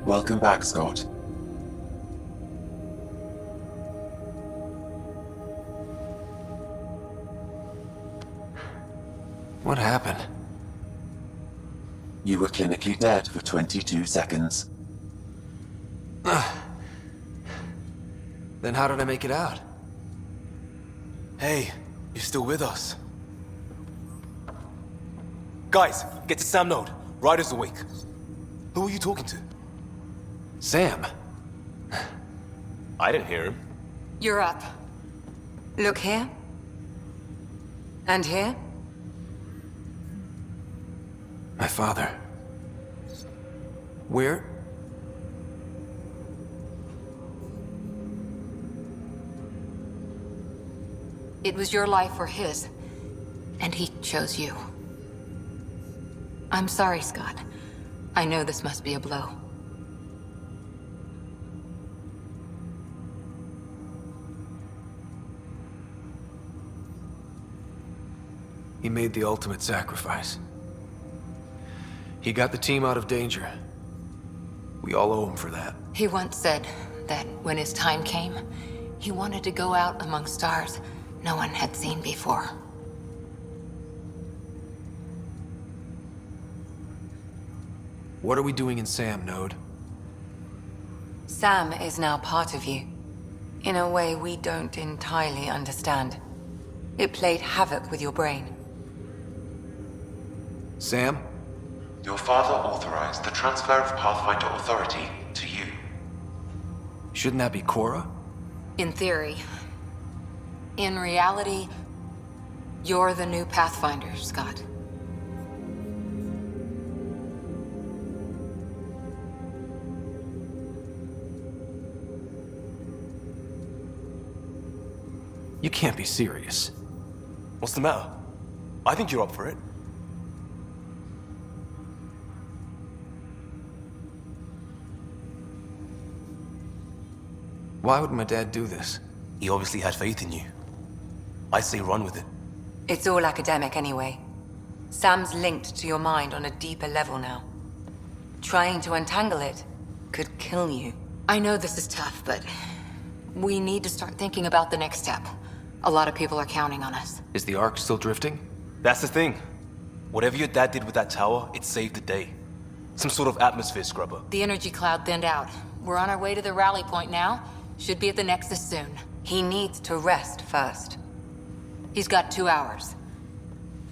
Welcome back, Scott. What happened? You were clinically dead for 22 seconds. Then how did I make it out? Hey, you're still with us. Guys, get to Sam Node. Ryder's awake. Who are you talking to? Sam. I didn't hear him. You're up. Look here. And here. My father. Where? It was your life or his, and he chose you. I'm sorry, Scott. I know this must be a blow. He made the ultimate sacrifice. He got the team out of danger. We all owe him for that. He once said that when his time came, he wanted to go out among stars no one had seen before. What are we doing in Sam, Node? Sam is now part of you, in a way we don't entirely understand. It played havoc with your brain. Sam? Your father authorized the transfer of Pathfinder authority to you. Shouldn't that be Cora? In theory. In reality, you're the new Pathfinder, Scott. You can't be serious. What's the matter? I think you're up for it. Why would my dad do this? He obviously had faith in you. I'd say run with it. It's all academic anyway. Sam's linked to your mind on a deeper level now. Trying to untangle it could kill you. I know this is tough, but we need to start thinking about the next step. A lot of people are counting on us. Is the Ark still drifting? That's the thing. Whatever your dad did with that tower, it saved the day. Some sort of atmosphere scrubber. The energy cloud thinned out. We're on our way to the rally point now. Should be at the Nexus soon. He needs to rest first. He's got 2 hours.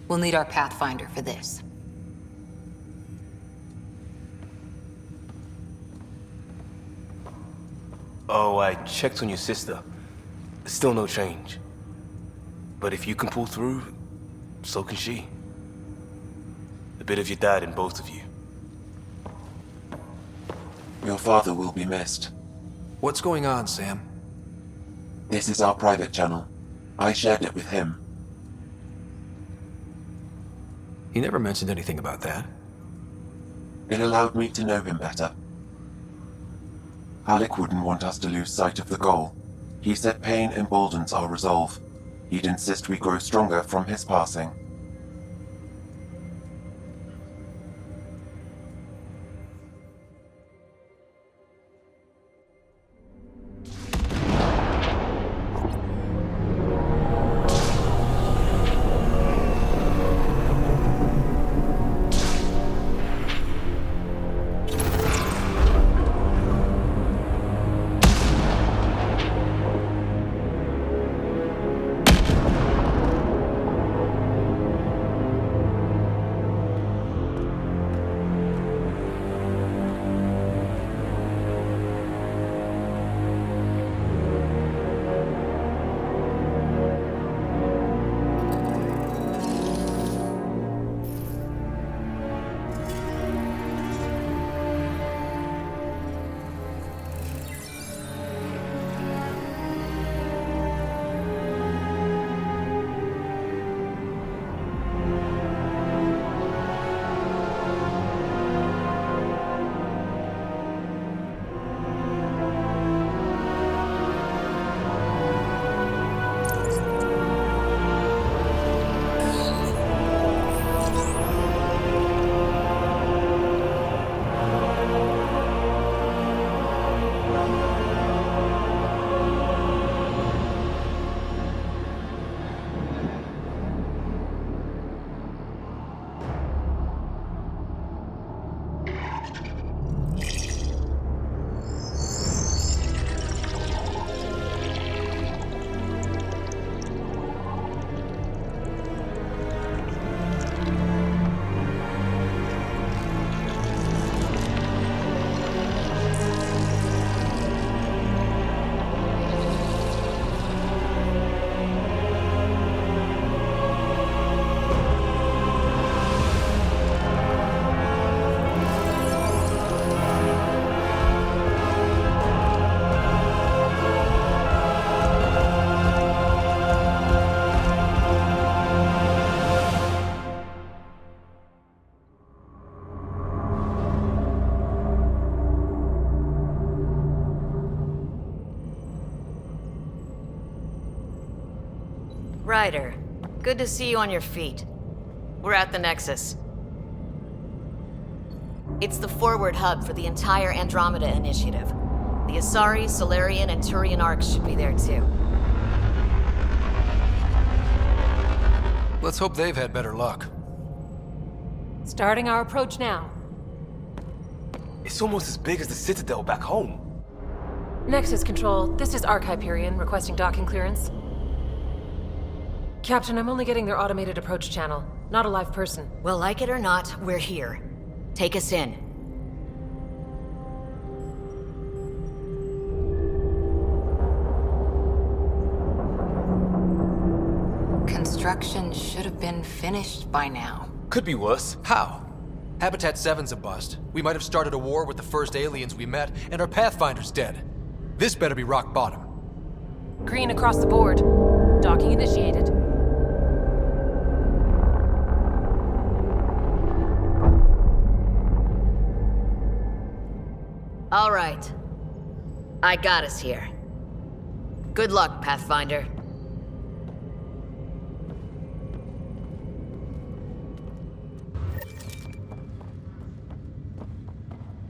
We'll need our Pathfinder for this. Oh, I checked on your sister. Still no change. But if you can pull through, so can she. A bit of your dad in both of you. Your father will be missed. What's going on, Sam? This is our private channel. I shared it with him. He never mentioned anything about that. It allowed me to know him better. Alec wouldn't want us to lose sight of the goal. He said pain emboldens our resolve. He'd insist we grow stronger from his passing. Ryder, good to see you on your feet. We're at the Nexus. It's the forward hub for the entire Andromeda Initiative. The Asari, Solarian, and Turian arcs should be there too. Let's hope they've had better luck. Starting our approach now. It's almost as big as the Citadel back home. Nexus Control, this is Arc Hyperion requesting docking clearance. Captain, I'm only getting their automated approach channel, not a live person. Well, like it or not, we're here. Take us in. Construction should have been finished by now. Could be worse. How? Habitat 7's a bust. We might have started a war with the first aliens we met, and our Pathfinder's dead. This better be rock bottom. Green across the board. Docking initiated. All right. I got us here. Good luck, Pathfinder.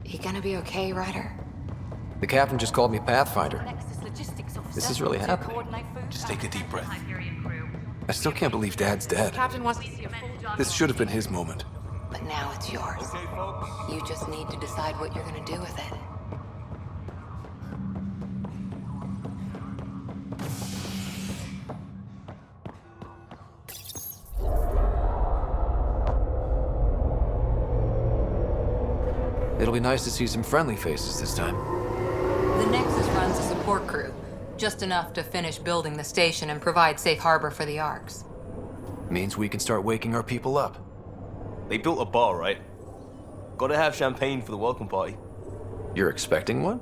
You gonna be okay, Ryder? The captain just called me Pathfinder. This is really happening. Just take a deep breath. I still can't believe Dad's dead. Captain wants to see a full job. This should have been his moment. But now it's yours. You just need to decide what you're gonna do with it. It'll be nice to see some friendly faces this time. The Nexus runs a support crew, just enough to finish building the station and provide safe harbor for the Arks. Means we can start waking our people up. They built a bar, right? Gotta have champagne for the welcome party. You're expecting one?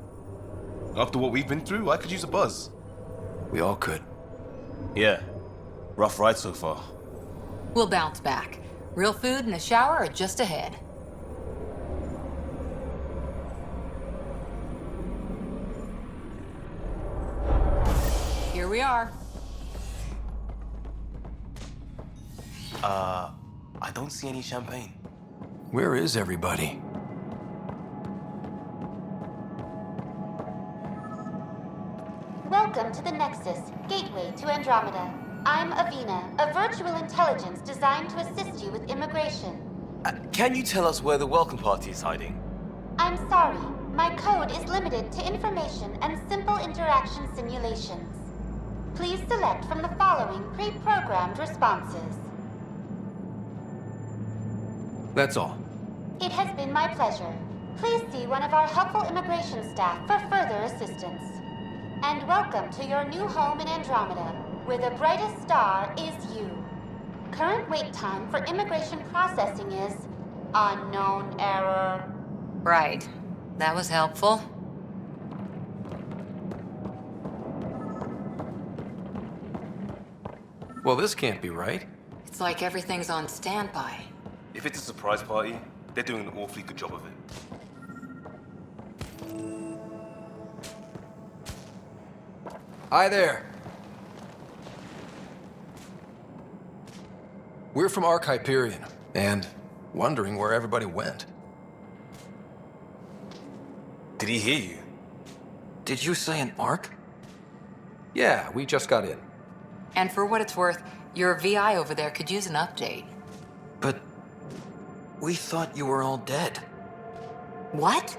After what we've been through, I could use a buzz. We all could. Yeah. Rough ride so far. We'll bounce back. Real food and a shower are just ahead. Here we are. I don't see any champagne. Where is everybody? Welcome to the Nexus, gateway to Andromeda. I'm Avina, a virtual intelligence designed to assist you with immigration. Can you tell us where the welcome party is hiding? I'm sorry, my code is limited to information and simple interaction simulations. Please select from the following pre-programmed responses. That's all. It has been my pleasure. Please see one of our helpful immigration staff for further assistance. And welcome to your new home in Andromeda, where the brightest star is you. Current wait time for immigration processing is unknown error. Right. That was helpful. Well, this can't be right. It's like everything's on standby. If it's a surprise party, they're doing an awfully good job of it. Hi there. We're from Arc Hyperion, and wondering where everybody went. Did he hear you? Did you say an Arc? Yeah, we just got in. And for what it's worth, your VI over there could use an update. But we thought you were all dead. What?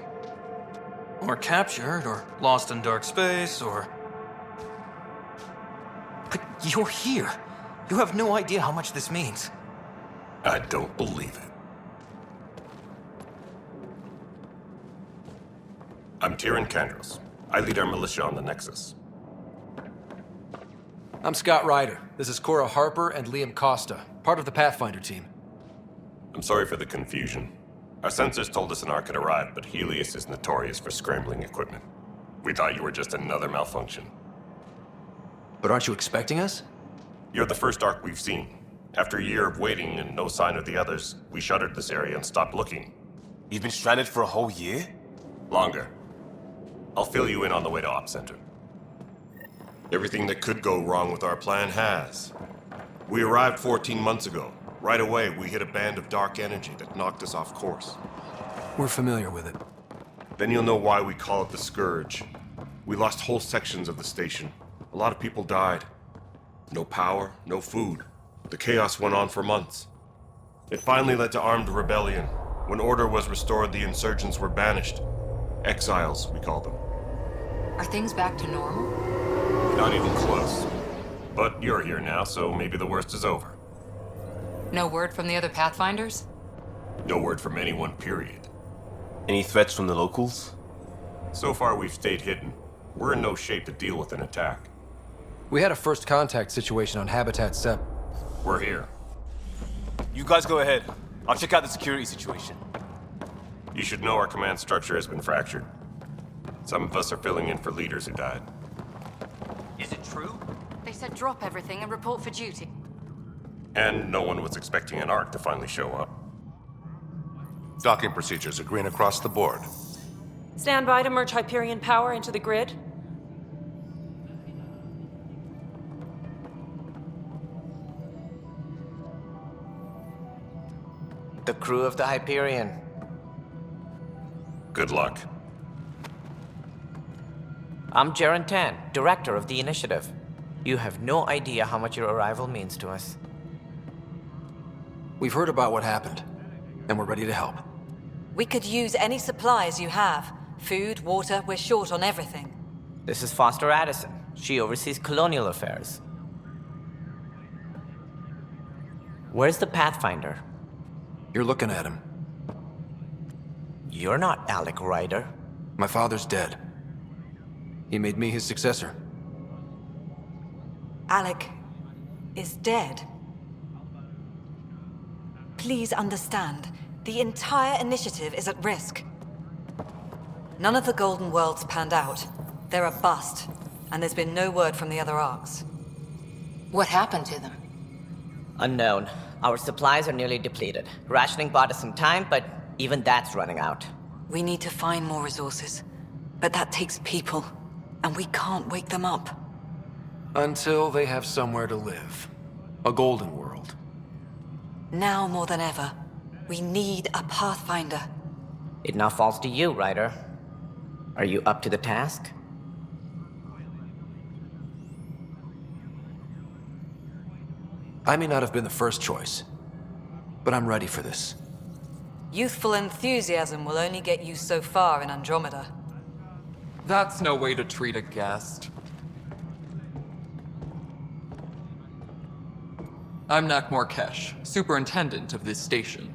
Or captured, or lost in dark space, or... But you're here. You have no idea how much this means. I don't believe it. I'm Tyrion Kandros. I lead our militia on the Nexus. I'm Scott Ryder. This is Cora Harper and Liam Costa, part of the Pathfinder team. I'm sorry for the confusion. Our sensors told us an Ark had arrived, but Helios is notorious for scrambling equipment. We thought you were just another malfunction. But aren't you expecting us? You're the first Ark we've seen. After a year of waiting and no sign of the others, we shuttered this area and stopped looking. You've been stranded for a whole year? Longer. I'll fill you in on the way to Op Center. Everything that could go wrong with our plan has. We arrived 14 months ago. Right away, we hit a band of dark energy that knocked us off course. We're familiar with it. Then you'll know why we call it the Scourge. We lost whole sections of the station. A lot of people died. No power, no food. The chaos went on for months. It finally led to armed rebellion. When order was restored, the insurgents were banished. Exiles, we call them. Are things back to normal? Not even close. But you're here now, so maybe the worst is over. No word from the other Pathfinders? No word from anyone, period. Any threats from the locals? So far, we've stayed hidden. We're in no shape to deal with an attack. We had a first contact situation on Habitat 7. We're here. You guys go ahead. I'll check out the security situation. You should know our command structure has been fractured. Some of us are filling in for leaders who died. Is it true? They said drop everything and report for duty. And no one was expecting an Ark to finally show up. Docking procedures are green across the board. Stand by to merge Hyperion power into the grid. The crew of the Hyperion. Good luck. I'm Jaren Tan, director of the initiative. You have no idea how much your arrival means to us. We've heard about what happened, and we're ready to help. We could use any supplies you have. Food, water, we're short on everything. This is Foster Addison. She oversees colonial affairs. Where's the Pathfinder? You're looking at him. You're not Alec Ryder. My father's dead. He made me his successor. Alec is dead. Please understand, the entire initiative is at risk. None of the Golden Worlds panned out. They're a bust, and there's been no word from the other arcs. What happened to them? Unknown. Our supplies are nearly depleted. Rationing bought us some time, but even that's running out. We need to find more resources, but that takes people, and we can't wake them up. Until they have somewhere to live. A golden world. Now more than ever, we need a Pathfinder. It now falls to you, Ryder. Are you up to the task? I may not have been the first choice, but I'm ready for this. Youthful enthusiasm will only get you so far in Andromeda. That's no way to treat a guest. I'm Nakmor Kesh, superintendent of this station.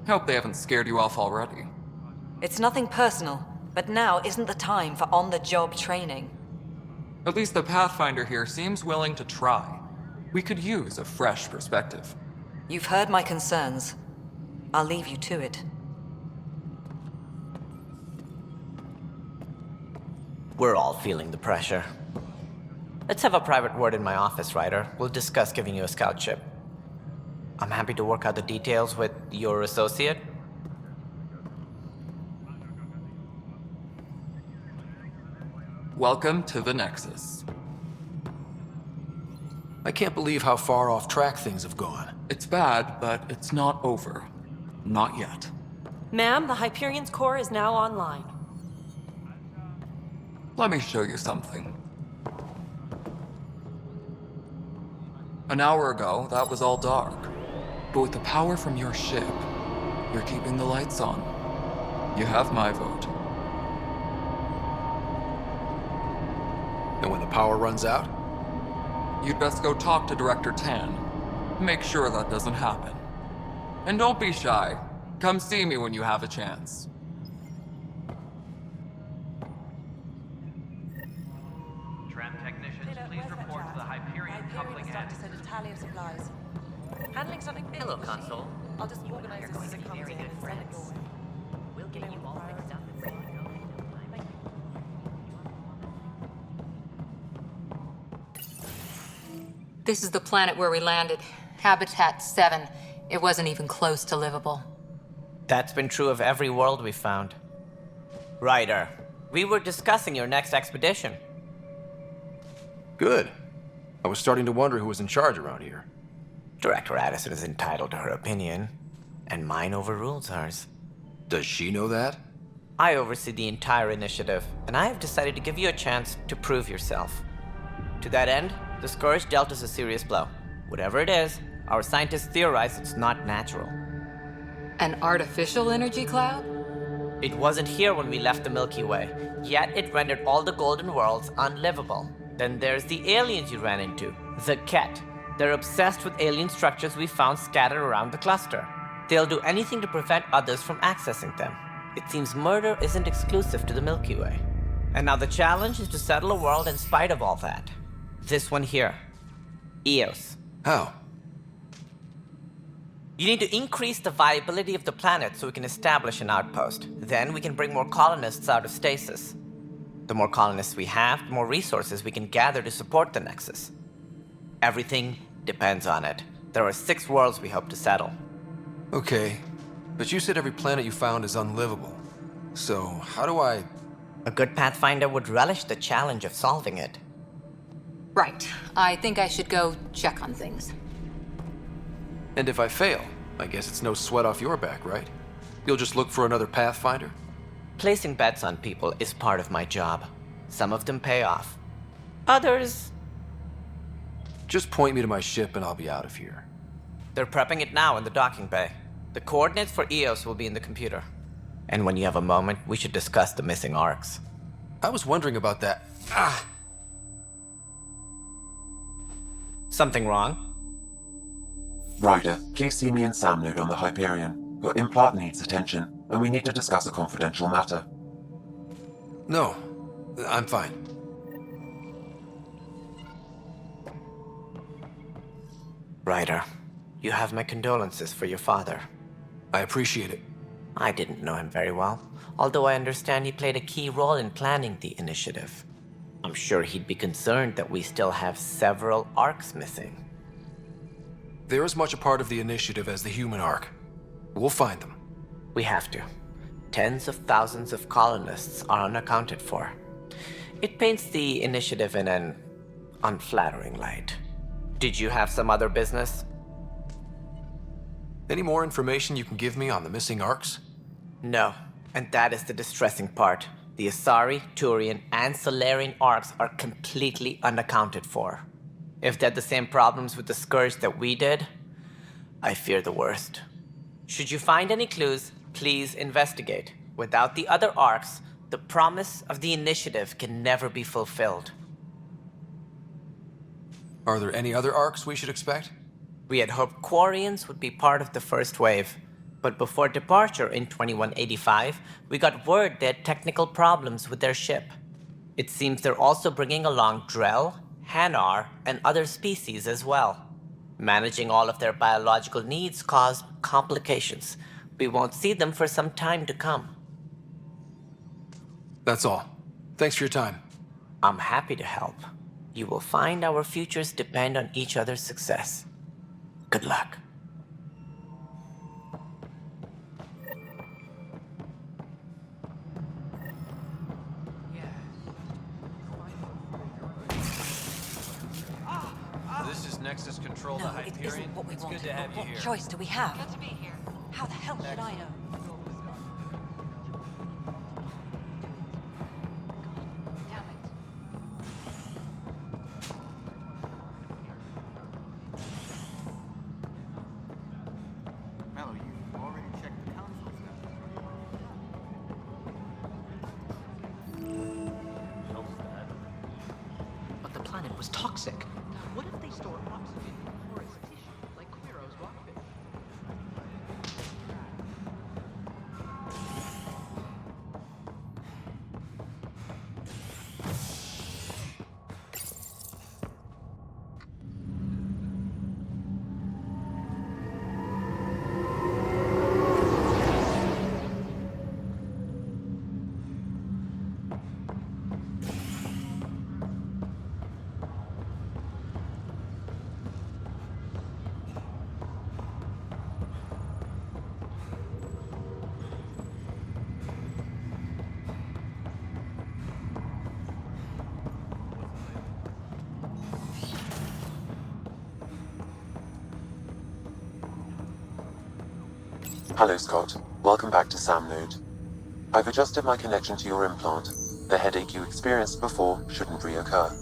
Hope they haven't scared you off already. It's nothing personal, but now isn't the time for on-the-job training. At least the Pathfinder here seems willing to try. We could use a fresh perspective. You've heard my concerns. I'll leave you to it. We're all feeling the pressure. Let's have a private word in my office, Ryder. We'll discuss giving you a scout ship. I'm happy to work out the details with your associate. Welcome to the Nexus. I can't believe how far off track things have gone. It's bad, but it's not over. Not yet. Ma'am, the Hyperion's core is now online. Let me show you something. An hour ago, that was all dark. But with the power from your ship, you're keeping the lights on. You have my vote. And when the power runs out? You'd best go talk to Director Tan. Make sure that doesn't happen. And don't be shy. Come see me when you have a chance. Tram technicians, please report to the Hyperion coupling end. Handling something. Hello, console. I'll just organize this as it comes in and send it your way. We'll get you all fixed up and ready to go. This is the planet where we landed. Habitat 7. It wasn't even close to livable. That's been true of every world we've found. Ryder, we were discussing your next expedition. Good. I was starting to wonder who was in charge around here. Director Addison is entitled to her opinion, and mine overrules hers. Does she know that? I oversee the entire initiative, and I have decided to give you a chance to prove yourself. To that end, the Scourge dealt us a serious blow. Whatever it is, our scientists theorize it's not natural. An artificial energy cloud? It wasn't here when we left the Milky Way, yet it rendered all the golden worlds unlivable. Then there's the aliens you ran into, the Kett. They're obsessed with alien structures we found scattered around the cluster. They'll do anything to prevent others from accessing them. It seems murder isn't exclusive to the Milky Way. And now the challenge is to settle a world in spite of all that. This one here. Eos. How? You need to increase the viability of the planet so we can establish an outpost. Then we can bring more colonists out of stasis. The more colonists we have, the more resources we can gather to support the Nexus. Everything depends on it. There are 6 worlds we hope to settle. Okay, but you said every planet you found is unlivable. So, how do I... A good Pathfinder would relish the challenge of solving it. Right. I think I should go check on things. And if I fail, I guess it's no sweat off your back, right? You'll just look for another Pathfinder? Placing bets on people is part of my job. Some of them pay off. Others... Just point me to my ship and I'll be out of here. They're prepping it now in the docking bay. The coordinates for Eos will be in the computer. And when you have a moment, we should discuss the missing arcs. I was wondering about that. Ah! Something wrong? Ryder, please see me and Sam node on the Hyperion. Your implant needs attention, and we need to discuss a confidential matter. No, I'm fine. Ryder, you have my condolences for your father. I appreciate it. I didn't know him very well, although I understand he played a key role in planning the initiative. I'm sure he'd be concerned that we still have several arcs missing. They're as much a part of the initiative as the human arc. We'll find them. We have to. Tens of thousands of colonists are unaccounted for. It paints the initiative in an unflattering light. Did you have some other business? Any more information you can give me on the missing arcs? No, and that is the distressing part. The Asari, Turian, and Solarian arcs are completely unaccounted for. If they had the same problems with the Scourge that we did, I fear the worst. Should you find any clues, please investigate. Without the other arcs, the promise of the initiative can never be fulfilled. Are there any other arcs we should expect? We had hoped Quarians would be part of the first wave, but before departure in 2185, we got word they had technical problems with their ship. It seems they're also bringing along Drell, Hanar, and other species as well. Managing all of their biological needs caused complications. We won't see them for some time to come. That's all. Thanks for your time. I'm happy to help. You will find our futures depend on each other's success. Good luck. This is Nexus Control to Hyperion. It's good to have you here. What choice do we have? Got to be here. How the hell should I know? Damn it. Mellow, you already checked the console stuff. But the planet was toxic. What if they store oxygen in porous tissue, like Quiro's rockfish? Hello, Scott. Welcome back to Sam Node. I've adjusted my connection to your implant. The headache you experienced before shouldn't reoccur.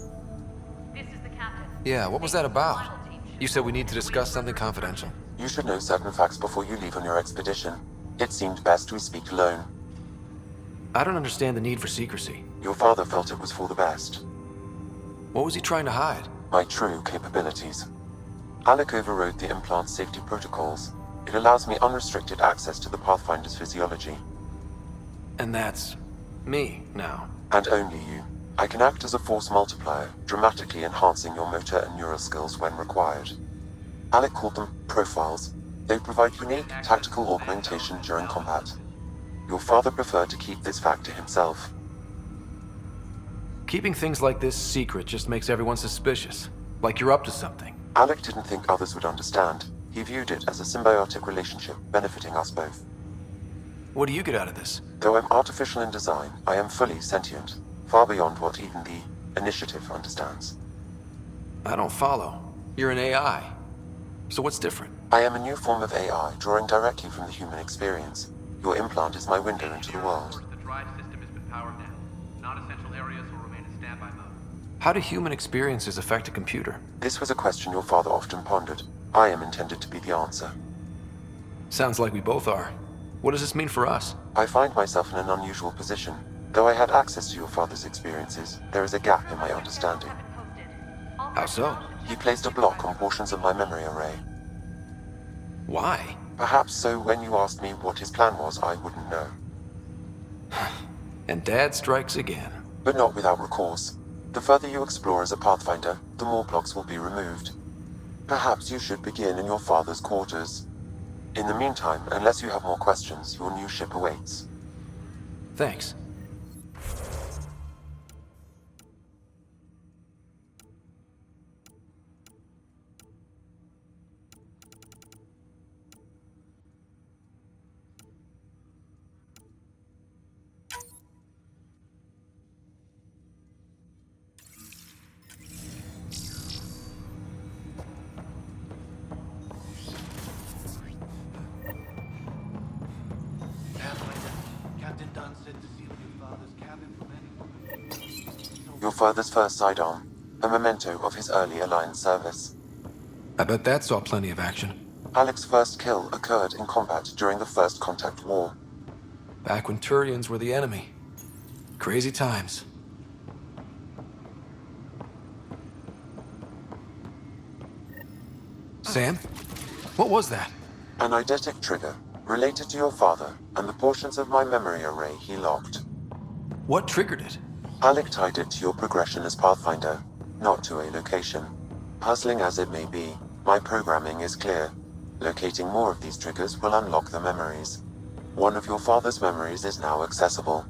Yeah, what was that about? You said we need to discuss something confidential. You should know certain facts before you leave on your expedition. It seemed best we speak alone. I don't understand the need for secrecy. Your father felt it was for the best. What was he trying to hide? My true capabilities. Alec overrode the implant's safety protocols. It allows me unrestricted access to the Pathfinder's physiology. And that's me now. And only you. I can act as a force multiplier, dramatically enhancing your motor and neural skills when required. Alec called them profiles. They provide unique tactical augmentation during combat. Your father preferred to keep this fact to himself. Keeping things like this secret just makes everyone suspicious. Like you're up to something. Alec didn't think others would understand. He viewed it as a symbiotic relationship benefiting us both. What do you get out of this? Though I'm artificial in design, I am fully sentient, far beyond what even the Initiative understands. I don't follow. You're an AI. So what's different? I am a new form of AI, drawing directly from the human experience. Your implant is my window into the world. The drive system has been powered down. Non-essential areas will remain in standby mode. How do human experiences affect a computer? This was a question your father often pondered. I am intended to be the answer. Sounds like we both are. What does this mean for us? I find myself in an unusual position. Though I had access to your father's experiences, there is a gap in my understanding. How so? He placed a block on portions of my memory array. Why? Perhaps so when you asked me what his plan was, I wouldn't know. And Dad strikes again. But not without recourse. The further you explore as a Pathfinder, the more blocks will be removed. Perhaps you should begin in your father's quarters. In the meantime, unless you have more questions, your new ship awaits. Thanks. Your father's first sidearm, a memento of his early Alliance service. I bet that saw plenty of action. Alec's first kill occurred in combat during the First Contact War. Back when Turians were the enemy. Crazy times. Sam? What was that? An eidetic trigger, related to your father, and the portions of my memory array he locked. What triggered it? Alec tied it to your progression as Pathfinder, not to a location. Puzzling as it may be, my programming is clear. Locating more of these triggers will unlock the memories. One of your father's memories is now accessible.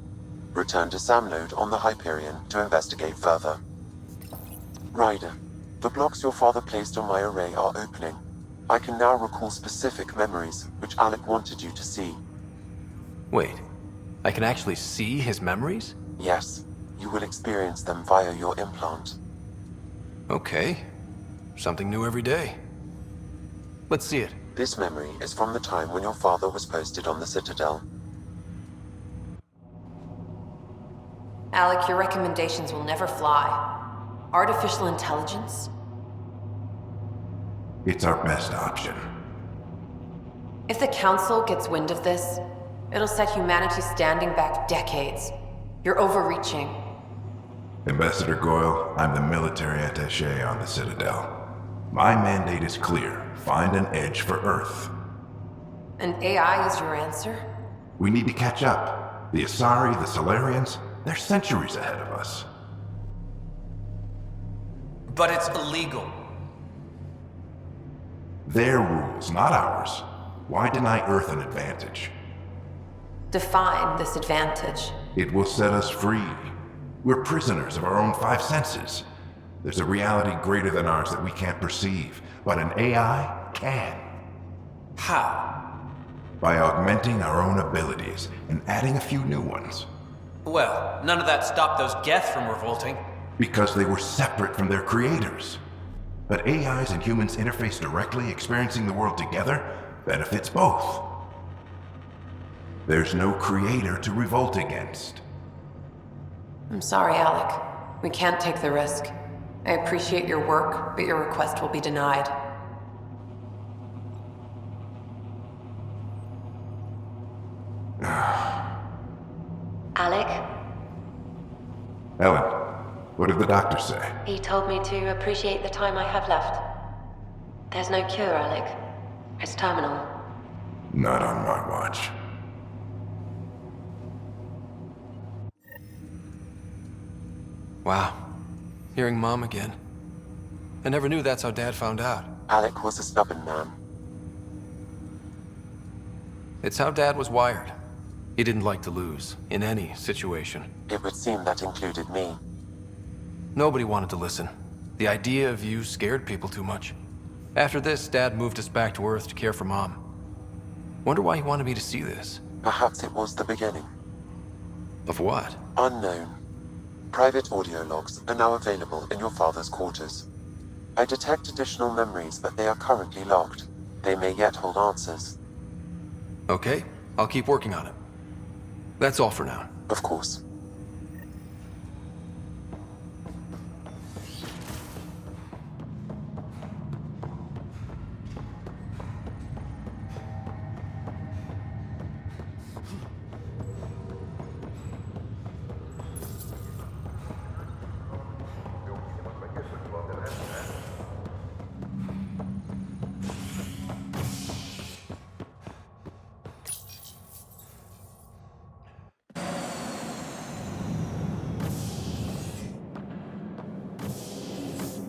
Return to Sam Node on the Hyperion to investigate further. Ryder, the blocks your father placed on my array are opening. I can now recall specific memories, which Alec wanted you to see. Wait, I can actually see his memories? Yes, you will experience them via your implant. Okay. Something new every day. Let's see it. This memory is from the time when your father was posted on the Citadel. Alec, your recommendations will never fly. Artificial intelligence? It's our best option. If the Council gets wind of this, it'll set humanity standing back decades. You're overreaching. Ambassador Goyle, I'm the military attaché on the Citadel. My mandate is clear. Find an edge for Earth. And AI is your answer? We need to catch up. The Asari, the Solarians, they're centuries ahead of us. But it's illegal. Their rules, not ours. Why deny Earth an advantage? Define this advantage. It will set us free. We're prisoners of our own five senses. There's a reality greater than ours that we can't perceive, but an AI can. How? By augmenting our own abilities and adding a few new ones. Well, none of that stopped those Geth from revolting. Because they were separate from their creators. But AIs and humans interface directly, experiencing the world together, benefits both. There's no creator to revolt against. I'm sorry, Alec. We can't take the risk. I appreciate your work, but your request will be denied. Alec, Ellen, what did the doctor say? he told me to appreciate the time I have left. There's no cure, Alec. It's terminal. Not on my watch. Wow. Hearing Mom again. I never knew that's how Dad found out. Alec was a stubborn man. It's how Dad was wired. He didn't like to lose, in any situation. It would seem that included me. Nobody wanted to listen. The idea of you scared people too much. After this, Dad moved us back to Earth to care for Mom. Wonder why he wanted me to see this. Perhaps it was the beginning. Of what? Unknown. Private audio logs are now available in your father's quarters. I detect additional memories, but they are currently locked. They may yet hold answers. Okay, I'll keep working on it. That's all for now. Of course.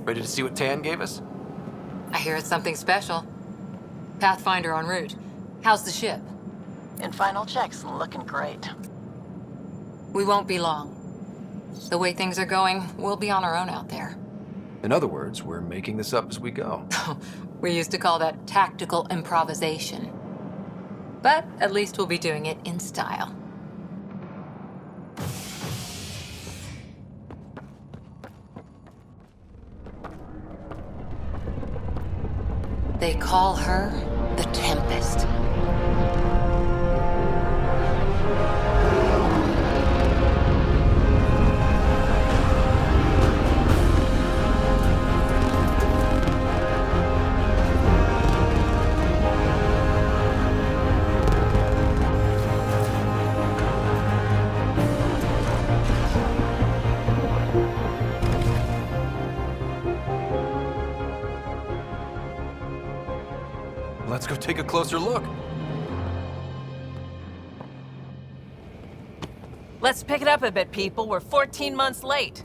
Ready to see what Tan gave us? I hear it's something special. Pathfinder en route. How's the ship? In final checks, looking great. We won't be long. The way things are going, we'll be on our own out there. In other words, we're making this up as we go. We used to call that tactical improvisation. But at least we'll be doing it in style. They call her the Tempest. Let's go take a closer look. Let's pick it up a bit, people. We're 14 months late.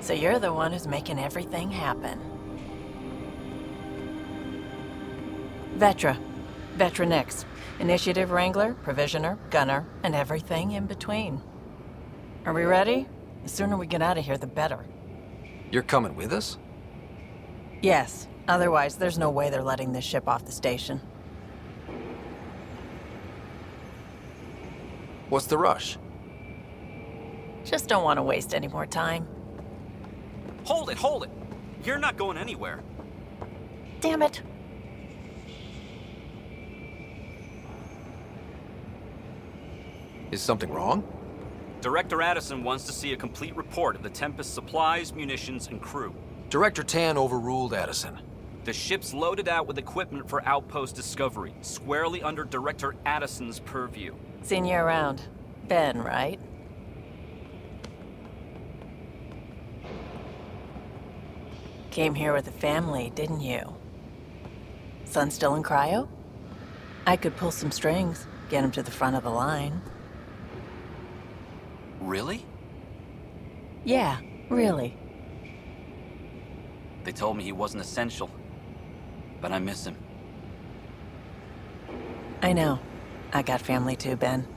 So you're the one who's making everything happen. Vetra. Vetra Nix. Initiative Wrangler, Provisioner, Gunner, and everything in between. Are we ready? The sooner we get out of here, the better. You're coming with us? Yes. Otherwise, there's no way they're letting this ship off the station. What's the rush? Just don't want to waste any more time. Hold it, hold it! You're not going anywhere. Damn it. Is something wrong? Director Addison wants to see a complete report of the Tempest's supplies, munitions, and crew. Director Tan overruled Addison. The ship's loaded out with equipment for outpost discovery, squarely under Director Addison's purview. Seen you around. Ben, right? Came here with a family, didn't you? Son still in cryo? I could pull some strings, get him to the front of the line. Really? Yeah, really. They told me he wasn't essential, but I miss him. I know. I got family too, Ben.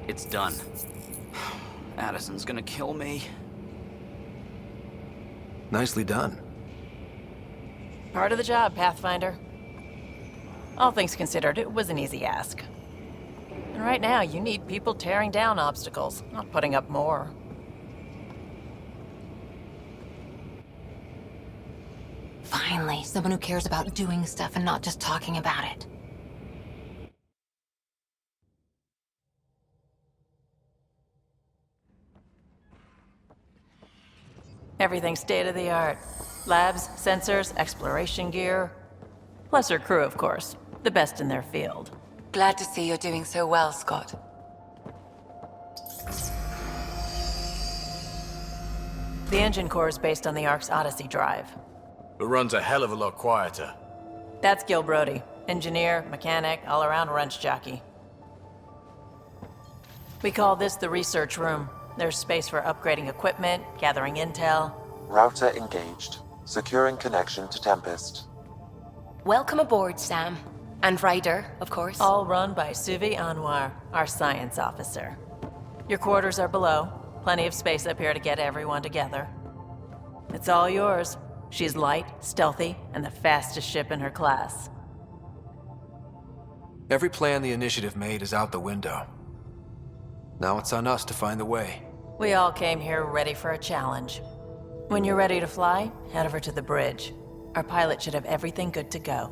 It's done. Addison's gonna kill me. Nicely done. Part of the job, Pathfinder. All things considered, it was an easy ask. And right now, you need people tearing down obstacles, not putting up more. Finally. Finally, someone who cares about doing stuff and not just talking about it. Everything's state-of-the-art. Labs, sensors, exploration gear. Plus her crew, of course. The best in their field. Glad to see you're doing so well, Scott. The engine core is based on the Ark's Odyssey drive. It runs a hell of a lot quieter. That's Gil Brody. Engineer, mechanic, all-around wrench jockey. We call this the research room. There's space for upgrading equipment, gathering intel. Router engaged. Securing connection to Tempest. Welcome aboard, Sam. And Ryder, of course. All run by Suvi Anwar, our science officer. Your quarters are below. Plenty of space up here to get everyone together. It's all yours. She's light, stealthy, and the fastest ship in her class. Every plan the Initiative made is out the window. Now it's on us to find the way. We all came here ready for a challenge. When you're ready to fly, head over to the bridge. Our pilot should have everything good to go.